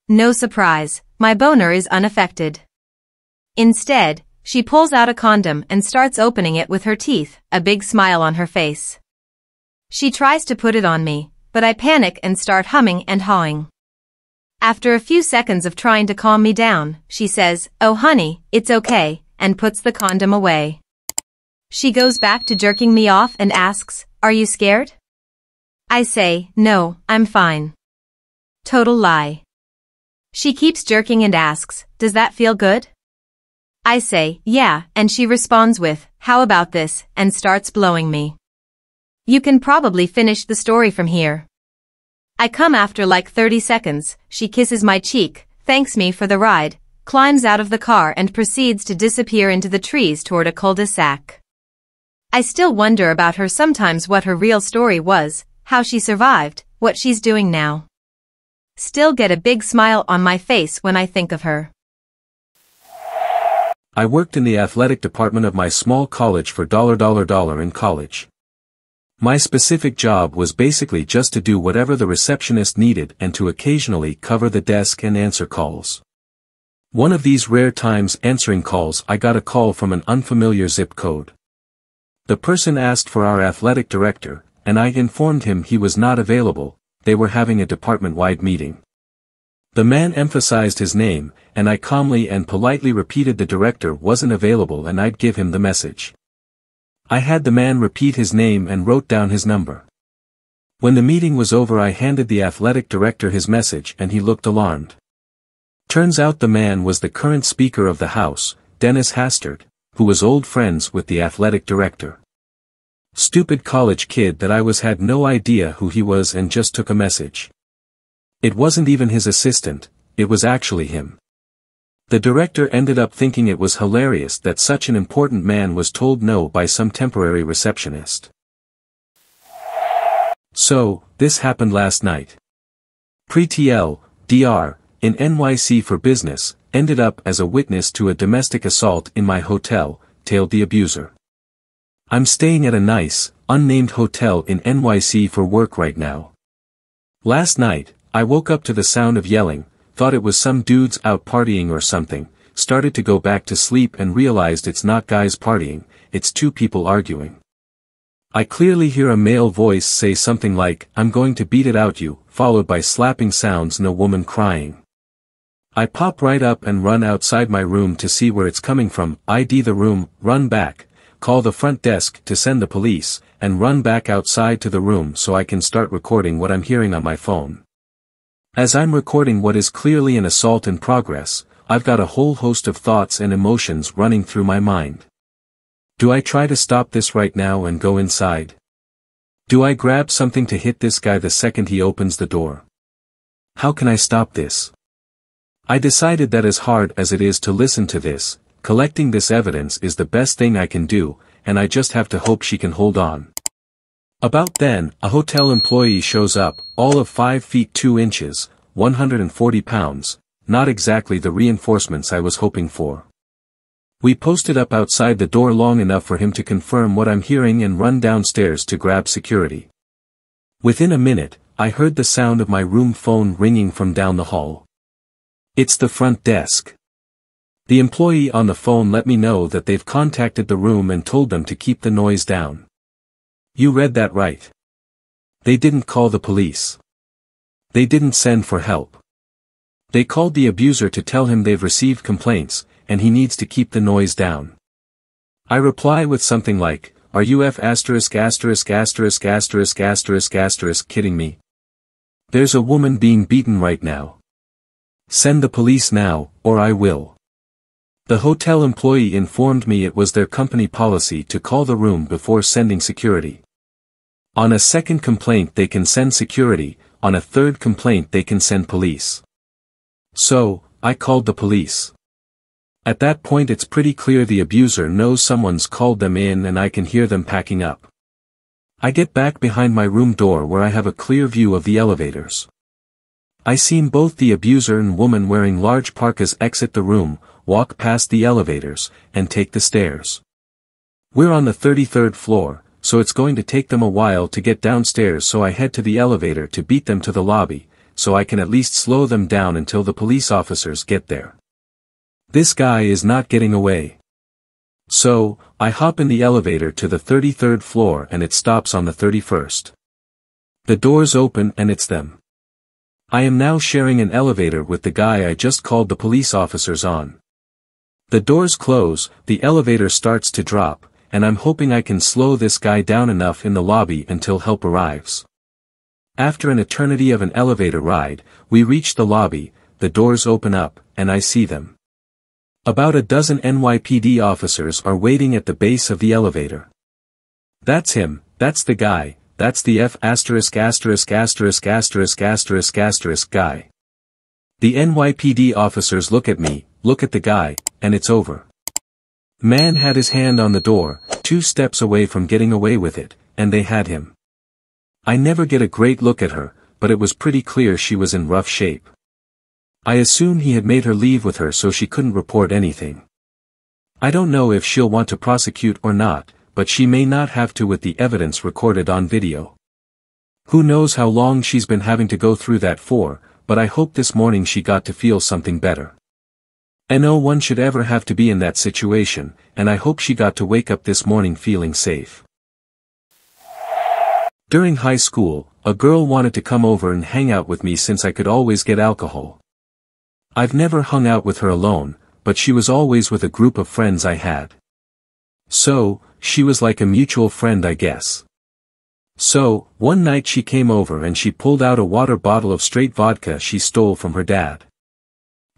No surprise, my boner is unaffected. Instead, she pulls out a condom and starts opening it with her teeth, a big smile on her face. She tries to put it on me, but I panic and start humming and hawing. After a few seconds of trying to calm me down, she says, "Oh honey, it's okay," and puts the condom away. She goes back to jerking me off and asks, "Are you scared?" I say, "No, I'm fine." Total lie. She keeps jerking and asks, "Does that feel good?" I say, "Yeah," and she responds with, "How about this," and starts blowing me. You can probably finish the story from here. I come after like 30 seconds, she kisses my cheek, thanks me for the ride, climbs out of the car and proceeds to disappear into the trees toward a cul-de-sac. I still wonder about her sometimes, what her real story was, how she survived, what she's doing now. Still get a big smile on my face when I think of her. I worked in the athletic department of my small college for $$ in college. My specific job was basically just to do whatever the receptionist needed and to occasionally cover the desk and answer calls. One of these rare times answering calls, I got a call from an unfamiliar zip code. The person asked for our athletic director, and I informed him he was not available. They were having a department-wide meeting. The man emphasized his name, and I calmly and politely repeated the director wasn't available and I'd give him the message. I had the man repeat his name and wrote down his number. When the meeting was over, I handed the athletic director his message and he looked alarmed. Turns out the man was the current Speaker of the House, Dennis Hastert, who was old friends with the athletic director. Stupid college kid that I was had no idea who he was and just took a message. It wasn't even his assistant, it was actually him. The director ended up thinking it was hilarious that such an important man was told no by some temporary receptionist. So, this happened last night. Pre-TL, Dr. in NYC for business, ended up as a witness to a domestic assault in my hotel, tailed the abuser. I'm staying at a nice, unnamed hotel in NYC for work right now. Last night, I woke up to the sound of yelling, thought it was some dudes out partying or something, started to go back to sleep and realized it's not guys partying, it's two people arguing. I clearly hear a male voice say something like, "I'm going to beat it out you," followed by slapping sounds and a woman crying. I pop right up and run outside my room to see where it's coming from, ID the room, run back, call the front desk to send the police, and run back outside to the room so I can start recording what I'm hearing on my phone. As I'm recording what is clearly an assault in progress, I've got a whole host of thoughts and emotions running through my mind. Do I try to stop this right now and go inside? Do I grab something to hit this guy the second he opens the door? How can I stop this? I decided that as hard as it is to listen to this, collecting this evidence is the best thing I can do, and I just have to hope she can hold on. About then, a hotel employee shows up, all of 5 feet 2 inches, 140 pounds, not exactly the reinforcements I was hoping for. We posted up outside the door long enough for him to confirm what I'm hearing and run downstairs to grab security. Within a minute, I heard the sound of my room phone ringing from down the hall. It's the front desk. The employee on the phone let me know that they've contacted the room and told them to keep the noise down. You read that right. They didn't call the police. They didn't send for help. They called the abuser to tell him they've received complaints, and he needs to keep the noise down. I reply with something like, "Are you kidding me? There's a woman being beaten right now. Send the police now, or I will." The hotel employee informed me it was their company policy to call the room before sending security. On a second complaint they can send security, on a third complaint they can send police. So, I called the police. At that point it's pretty clear the abuser knows someone's called them in and I can hear them packing up. I get back behind my room door where I have a clear view of the elevators. I seen both the abuser and woman wearing large parkas exit the room, walk past the elevators, and take the stairs. We're on the 33rd floor, so it's going to take them a while to get downstairs, so I head to the elevator to beat them to the lobby, so I can at least slow them down until the police officers get there. This guy is not getting away. So, I hop in the elevator to the 33rd floor and it stops on the 31st. The doors open and it's them. I am now sharing an elevator with the guy I just called the police officers on. The doors close, the elevator starts to drop, and I'm hoping I can slow this guy down enough in the lobby until help arrives. After an eternity of an elevator ride, we reach the lobby, the doors open up, and I see them. About a dozen NYPD officers are waiting at the base of the elevator. That's him, that's the guy, that's the F*** guy. The NYPD officers look at me, look at the guy, and it's over. Man had his hand on the door, 2 steps away from getting away with it, and they had him. I never get a great look at her, but it was pretty clear she was in rough shape. I assume he had made her leave with her so she couldn't report anything. I don't know if she'll want to prosecute or not, but she may not have to with the evidence recorded on video. Who knows how long she's been having to go through that for, but I hope this morning she got to feel something better. And no one should ever have to be in that situation, and I hope she got to wake up this morning feeling safe. During high school, a girl wanted to come over and hang out with me since I could always get alcohol. I've never hung out with her alone, but she was always with a group of friends I had. So, she was like a mutual friend, I guess. So, one night she came over and she pulled out a water bottle of straight vodka she stole from her dad.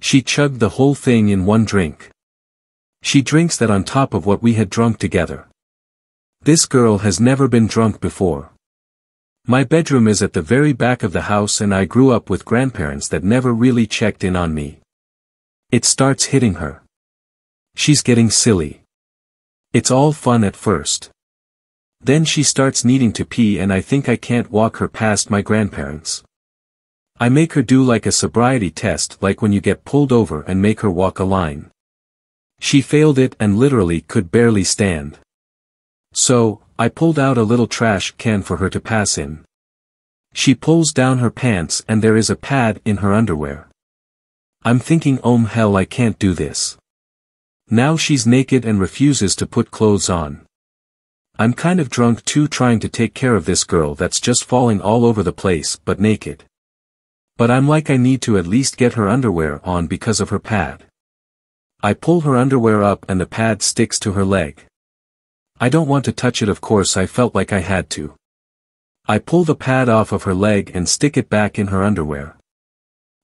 She chugged the whole thing in one drink. She drinks that on top of what we had drunk together. This girl has never been drunk before. My bedroom is at the very back of the house and I grew up with grandparents that never really checked in on me. It starts hitting her. She's getting silly. It's all fun at first. Then she starts needing to pee and I think I can't walk her past my grandparents. I make her do like a sobriety test, like when you get pulled over and make her walk a line. She failed it and literally could barely stand. So, I pulled out a little trash can for her to pass in. She pulls down her pants and there is a pad in her underwear. I'm thinking, oh hell, I can't do this. Now she's naked and refuses to put clothes on. I'm kind of drunk too, trying to take care of this girl that's just falling all over the place but naked. But I'm like, I need to at least get her underwear on because of her pad. I pull her underwear up and the pad sticks to her leg. I don't want to touch it, of course I felt like I had to. I pull the pad off of her leg and stick it back in her underwear.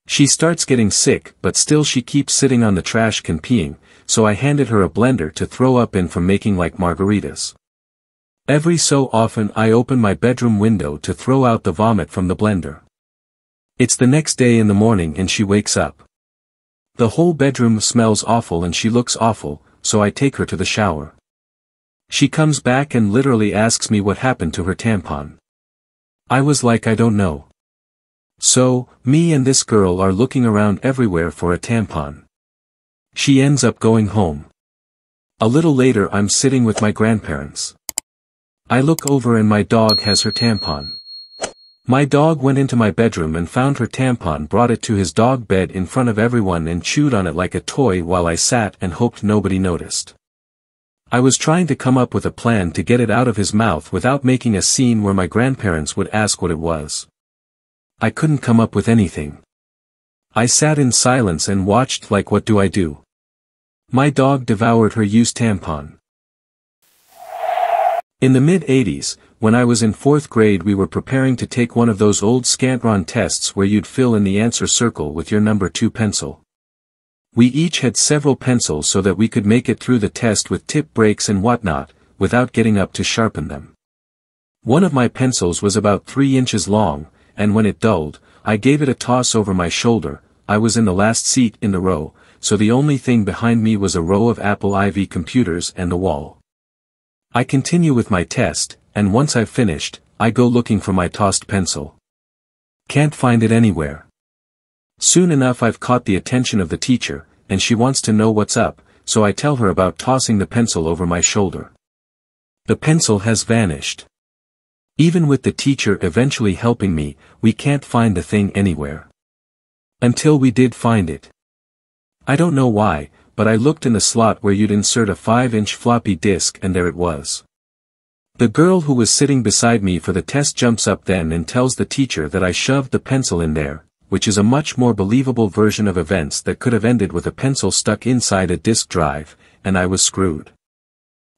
She starts getting sick, but still she keeps sitting on the trash can peeing, so I handed her a blender to throw up in from making like margaritas. Every so often I open my bedroom window to throw out the vomit from the blender. It's the next day in the morning and she wakes up. The whole bedroom smells awful and she looks awful, so I take her to the shower. She comes back and literally asks me what happened to her tampon. I was like, I don't know. So, me and this girl are looking around everywhere for a tampon. She ends up going home. A little later I'm sitting with my grandparents. I look over and my dog has her tampon. My dog went into my bedroom and found her tampon, brought it to his dog bed in front of everyone and chewed on it like a toy while I sat and hoped nobody noticed. I was trying to come up with a plan to get it out of his mouth without making a scene where my grandparents would ask what it was. I couldn't come up with anything. I sat in silence and watched, like, what do I do? My dog devoured her used tampon. In the mid-'80s, when I was in 4th grade, we were preparing to take one of those old Scantron tests where you'd fill in the answer circle with your number 2 pencil. We each had several pencils so that we could make it through the test with tip breaks and whatnot, without getting up to sharpen them. One of my pencils was about 3 inches long, and when it dulled, I gave it a toss over my shoulder. I was in the last seat in the row, so the only thing behind me was a row of Apple IV computers and the wall. I continue with my test, and once I've finished, I go looking for my tossed pencil. Can't find it anywhere. Soon enough I've caught the attention of the teacher, and she wants to know what's up, so I tell her about tossing the pencil over my shoulder. The pencil has vanished. Even with the teacher eventually helping me, we can't find the thing anywhere. Until we did find it. I don't know why, but I looked in the slot where you'd insert a 5-inch floppy disk and there it was. The girl who was sitting beside me for the test jumps up then and tells the teacher that I shoved the pencil in there, which is a much more believable version of events that could have ended with a pencil stuck inside a disk drive, and I was screwed.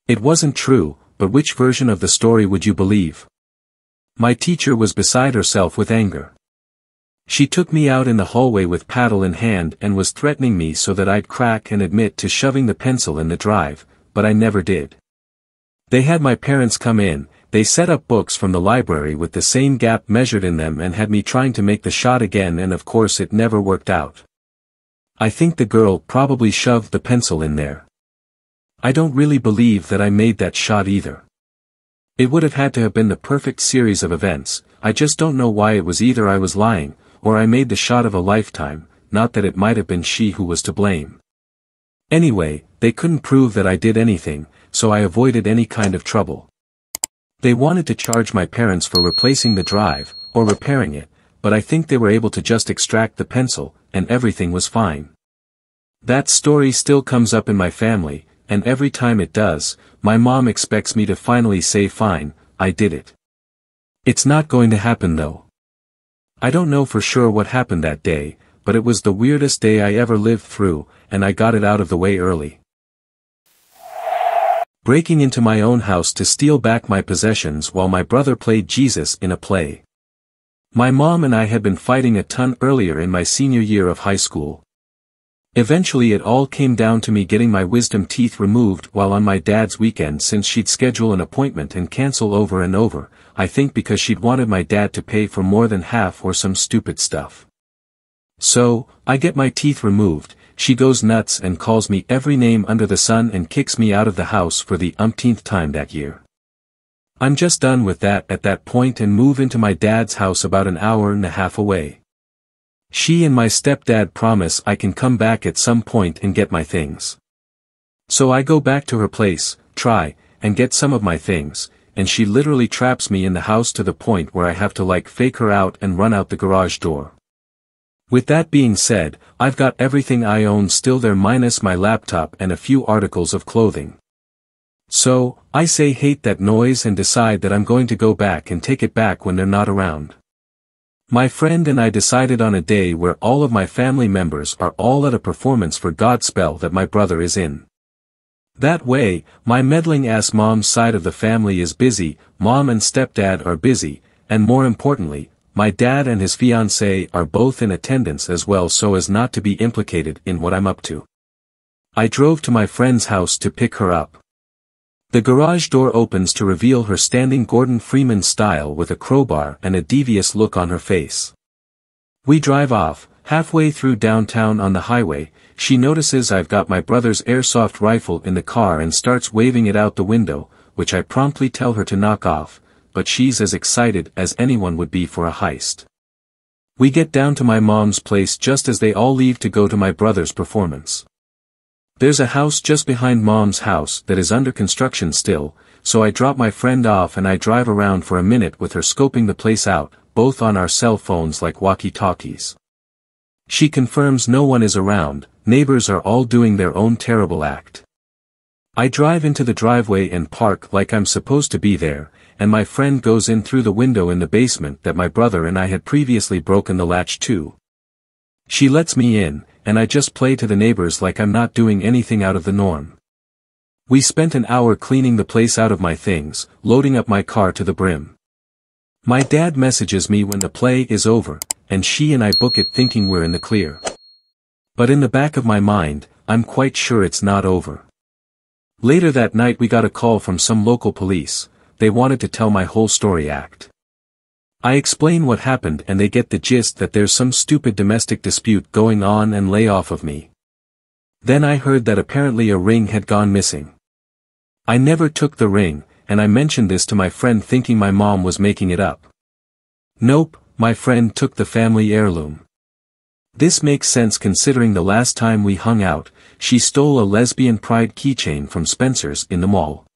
It wasn't true, but which version of the story would you believe? My teacher was beside herself with anger. She took me out in the hallway with paddle in hand and was threatening me so that I'd crack and admit to shoving the pencil in the drive, but I never did. They had my parents come in, they set up books from the library with the same gap measured in them and had me trying to make the shot again, and of course it never worked out. I think the girl probably shoved the pencil in there. I don't really believe that I made that shot either. It would have had to have been the perfect series of events. I just don't know why it was either I was lying, or I made the shot of a lifetime, not that it might have been she who was to blame. Anyway, they couldn't prove that I did anything, so I avoided any kind of trouble. They wanted to charge my parents for replacing the drive, or repairing it, but I think they were able to just extract the pencil, and everything was fine. That story still comes up in my family, and every time it does, my mom expects me to finally say fine, I did it. It's not going to happen though. I don't know for sure what happened that day, but it was the weirdest day I ever lived through, and I got it out of the way early. Breaking into my own house to steal back my possessions while my brother played Jesus in a play. My mom and I had been fighting a ton earlier in my senior year of high school. Eventually it all came down to me getting my wisdom teeth removed while on my dad's weekend, since she'd schedule an appointment and cancel over and over, I think because she'd wanted my dad to pay for more than half or some stupid stuff. So, I get my teeth removed, she goes nuts and calls me every name under the sun and kicks me out of the house for the umpteenth time that year. I'm just done with that at that point and move into my dad's house about an hour and a half away. She and my stepdad promise I can come back at some point and get my things. So I go back to her place, try, and get some of my things, and she literally traps me in the house to the point where I have to fake her out and run out the garage door. With that being said, I've got everything I own still there minus my laptop and a few articles of clothing. So, I say hate that noise and decide that I'm going to go back and take it back when they're not around. My friend and I decided on a day where all of my family members are all at a performance for Godspell that my brother is in. That way, my meddling ass mom's side of the family is busy, mom and stepdad are busy, and more importantly, my dad and his fiancée are both in attendance as well so as not to be implicated in what I'm up to. I drove to my friend's house to pick her up. The garage door opens to reveal her standing Gordon Freeman style with a crowbar and a devious look on her face. We drive off. Halfway through downtown on the highway, she notices I've got my brother's airsoft rifle in the car and starts waving it out the window, which I promptly tell her to knock off, but she's as excited as anyone would be for a heist. We get down to my mom's place just as they all leave to go to my brother's performance. There's a house just behind mom's house that is under construction still, so I drop my friend off and I drive around for a minute with her scoping the place out, both on our cell phones like walkie-talkies. She confirms no one is around, neighbors are all doing their own terrible act. I drive into the driveway and park like I'm supposed to be there, and my friend goes in through the window in the basement that my brother and I had previously broken the latch to. She lets me in, and I just play to the neighbors like I'm not doing anything out of the norm. We spent an hour cleaning the place out of my things, loading up my car to the brim. My dad messages me when the play is over, and she and I book it thinking we're in the clear. But in the back of my mind, I'm quite sure it's not over. Later that night we got a call from some local police. They wanted to tell my whole story act. I explain what happened and they get the gist that there's some stupid domestic dispute going on and lay off of me. Then I heard that apparently a ring had gone missing. I never took the ring, and I mentioned this to my friend thinking my mom was making it up. Nope, my friend took the family heirloom. This makes sense considering the last time we hung out, she stole a lesbian pride keychain from Spencer's in the mall.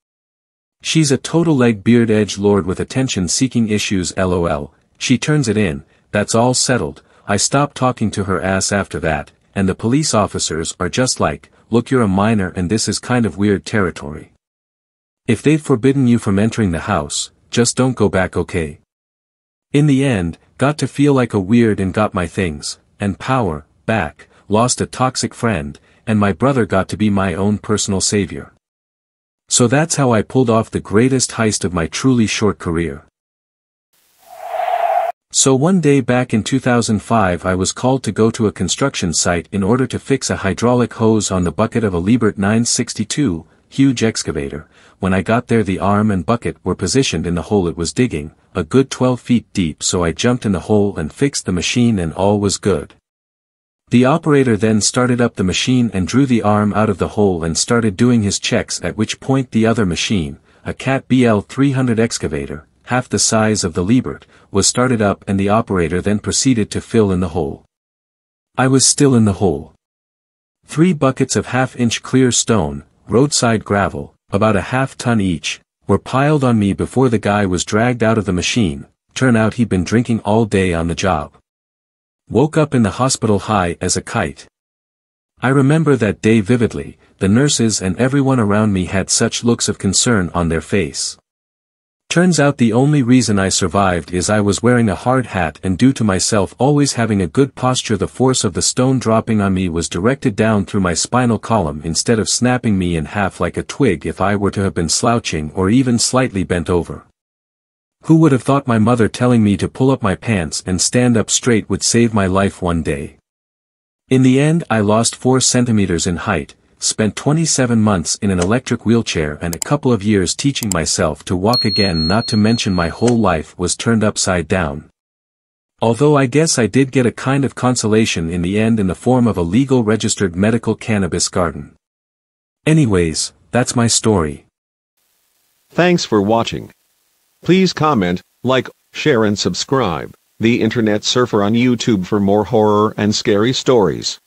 She's a total leg beard edgelord with attention-seeking issues lol, she turns it in, that's all settled. I stopped talking to her ass after that, and the police officers are just like, look, you're a minor and this is kind of weird territory. If they've forbidden you from entering the house, just don't go back, okay? In the end, got to feel like a weird and got my things, and power, back, lost a toxic friend, and my brother got to be my own personal savior. So that's how I pulled off the greatest heist of my truly short career. So one day back in 2005 I was called to go to a construction site in order to fix a hydraulic hose on the bucket of a Liebert 962, huge excavator. When I got there the arm and bucket were positioned in the hole it was digging, a good 12 feet deep, so I jumped in the hole and fixed the machine and all was good. The operator then started up the machine and drew the arm out of the hole and started doing his checks, at which point the other machine, a Cat BL 300 excavator, half the size of the Liebert, was started up and the operator then proceeded to fill in the hole. I was still in the hole. 3 buckets of half-inch clear stone, roadside gravel, about a half-ton each, were piled on me before the guy was dragged out of the machine. Turn out he'd been drinking all day on the job. Woke up in the hospital high as a kite. I remember that day vividly. The nurses and everyone around me had such looks of concern on their face. Turns out the only reason I survived is I was wearing a hard hat, and due to myself always having a good posture the force of the stone dropping on me was directed down through my spinal column instead of snapping me in half like a twig if I were to have been slouching or even slightly bent over. Who would have thought my mother telling me to pull up my pants and stand up straight would save my life one day? In the end I lost 4 centimeters in height, spent 27 months in an electric wheelchair and a couple of years teaching myself to walk again, not to mention my whole life was turned upside down. Although I guess I did get a kind of consolation in the end in the form of a legal registered medical cannabis garden. Anyways, that's my story. Thanks for watching. Please comment, like, share and subscribe. The Internet Surfer on YouTube for more horror and scary stories.